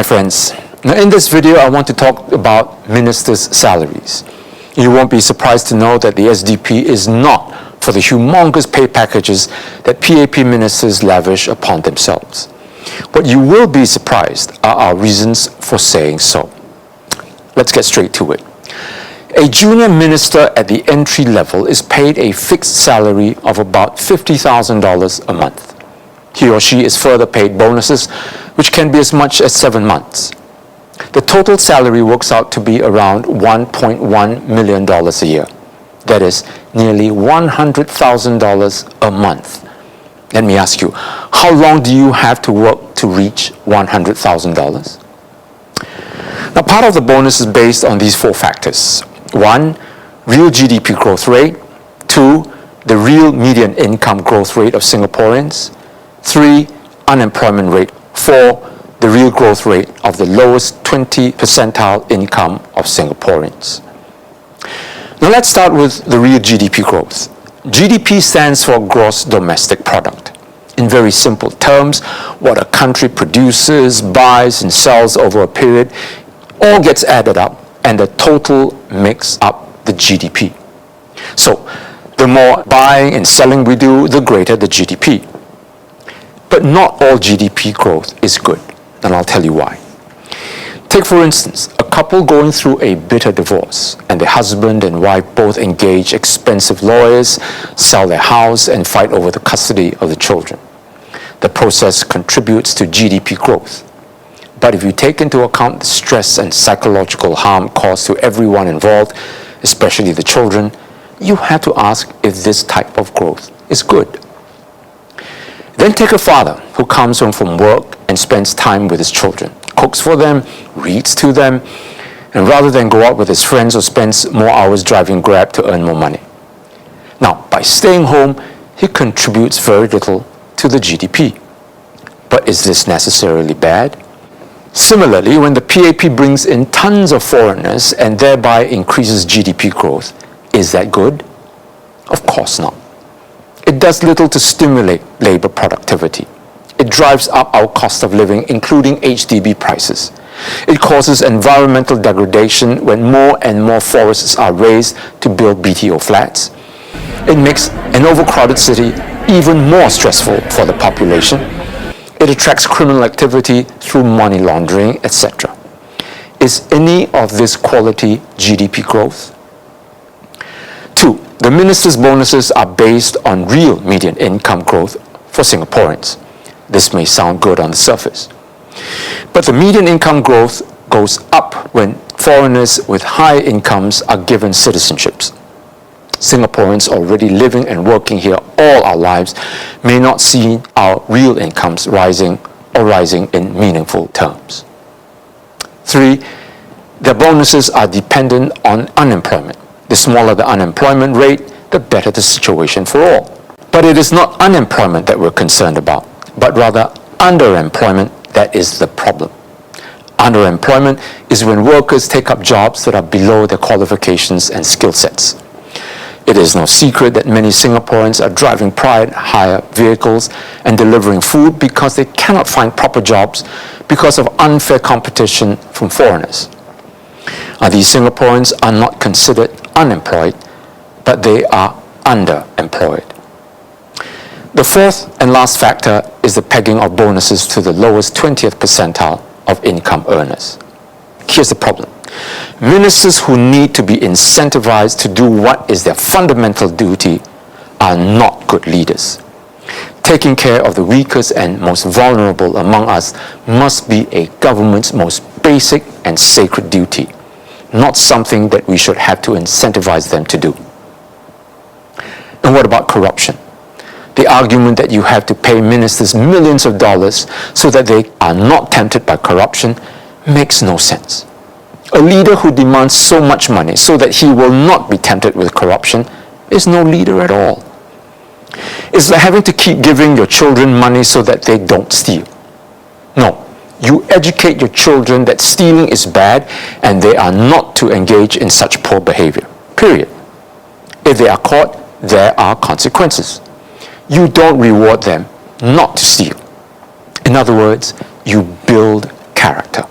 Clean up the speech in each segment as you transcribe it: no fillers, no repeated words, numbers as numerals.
my friends. Now in this video, I want to talk about ministers' salaries. You won't be surprised to know that the SDP is not for the humongous pay packages that PAP ministers lavish upon themselves. What you will be surprised are our reasons for saying so. Let's get straight to it. A junior minister at the entry level is paid a fixed salary of about $50,000 a month. He or she is further paid bonuses, which can be as much as 7 months. The total salary works out to be around $1.1 million a year. That is nearly $100,000 a month. Let me ask you, how long do you have to work to reach $100,000? Now, part of the bonus is based on these 4 factors. 1, real GDP growth rate. 2, the real median income growth rate of Singaporeans. 3, unemployment rate. 4, the real growth rate of the lowest 20 percentile income of Singaporeans. Now let's start with the real GDP growth. GDP stands for Gross Domestic Product. In very simple terms, what a country produces, buys, and sells over a period all gets added up, and the total makes up the GDP. So, the more buying and selling we do, the greater the GDP. But not all GDP growth is good, and I'll tell you why. Take, for instance, a couple going through a bitter divorce, and the husband and wife both engage expensive lawyers, sell their house, and fight over the custody of the children. The process contributes to GDP growth. But if you take into account the stress and psychological harm caused to everyone involved, especially the children, you have to ask if this type of growth is good. Then take a father who comes home from work and spends time with his children, cooks for them, reads to them, and rather than go out with his friends or spends more hours driving Grab to earn more money. Now, by staying home, he contributes very little to the GDP. But is this necessarily bad? Similarly, when the PAP brings in tons of foreigners and thereby increases GDP growth, is that good? Of course not. It does little to stimulate labor productivity. It drives up our cost of living, including HDB prices. It causes environmental degradation when more and more forests are raised to build BTO flats. It makes an overcrowded city even more stressful for the population. It attracts criminal activity through money laundering, etc. Is any of this quality GDP growth? 2, the ministers' bonuses are based on real median income growth for Singaporeans. This may sound good on the surface. But the median income growth goes up when foreigners with high incomes are given citizenships. Singaporeans already living and working here all our lives may not see our real incomes rising or rising in meaningful terms. 3, their bonuses are dependent on unemployment. The smaller the unemployment rate, the better the situation for all. But it is not unemployment that we're concerned about, but rather underemployment that is the problem. Underemployment is when workers take up jobs that are below their qualifications and skill sets. It is no secret that many Singaporeans are driving private hire vehicles and delivering food because they cannot find proper jobs because of unfair competition from foreigners. These Singaporeans are not considered unemployed, but they are underemployed. The 4th and last factor is the pegging of bonuses to the lowest 20th percentile of income earners. Here's the problem. Ministers who need to be incentivized to do what is their fundamental duty are not good leaders. Taking care of the weakest and most vulnerable among us must be a government's most basic and sacred duty, not something that we should have to incentivize them to do. And what about corruption? The argument that you have to pay ministers millions of dollars so that they are not tempted by corruption makes no sense. A leader who demands so much money so that he will not be tempted with corruption is no leader at all. It's like having to keep giving your children money so that they don't steal. No, you educate your children that stealing is bad and they are not to engage in such poor behavior, period. If they are caught, there are consequences. You don't reward them not to steal. In other words, you build character.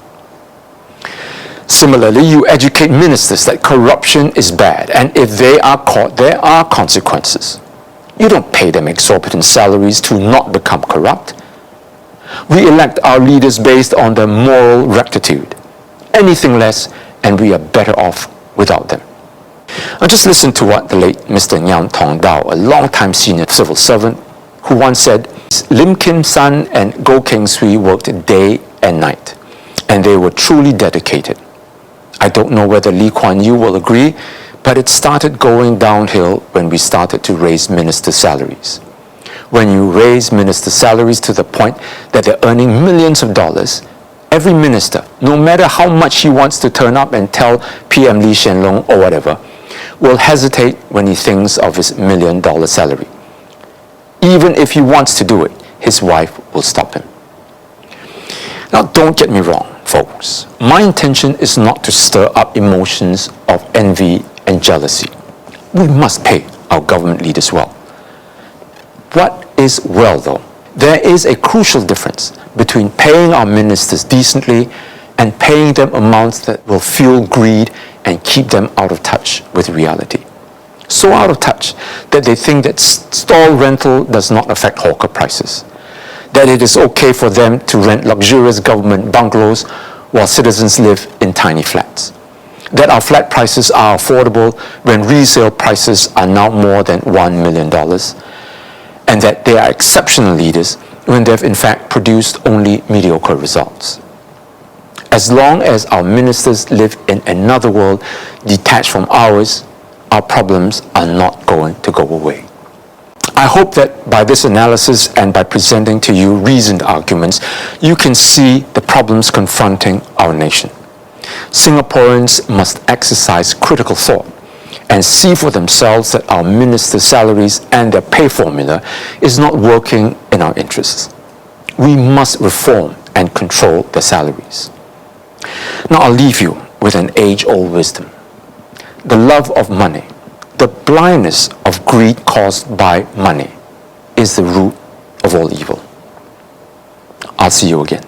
Similarly, you educate ministers that corruption is bad, and if they are caught, there are consequences. You don't pay them exorbitant salaries to not become corrupt. We elect our leaders based on their moral rectitude. Anything less, and we are better off without them. Now just listen to what the late Mr. Ngiam Tong Dao, a long-time senior civil servant, who once said, Lim Kim San and Goh Keng Swee worked day and night, and they were truly dedicated. I don't know whether Lee Kuan Yew will agree, but it started going downhill when we started to raise minister salaries. When you raise minister salaries to the point that they're earning millions of dollars, every minister, no matter how much he wants to turn up and tell PM Lee Hsien Loong or whatever, will hesitate when he thinks of his $1 million salary. Even if he wants to do it, his wife will stop him. Now, don't get me wrong, folks. My intention is not to stir up emotions of envy and jealousy. We must pay our government leaders well. What is well, though? There is a crucial difference between paying our ministers decently and paying them amounts that will fuel greed and keep them out of touch with reality. So out of touch that they think that stall rental does not affect hawker prices, that it is okay for them to rent luxurious government bungalows while citizens live in tiny flats, that our flat prices are affordable when resale prices are now more than $1 million, and that they are exceptional leaders when they've in fact produced only mediocre results. As long as our ministers live in another world detached from ours, our problems are not going to go away. I hope that by this analysis and by presenting to you reasoned arguments, you can see the problems confronting our nation. Singaporeans must exercise critical thought and see for themselves that our ministers' salaries and their pay formula is not working in our interests. We must reform and control their salaries. Now I'll leave you with an age-old wisdom. The love of money, the blindness of greed caused by money, is the root of all evil. I'll see you again.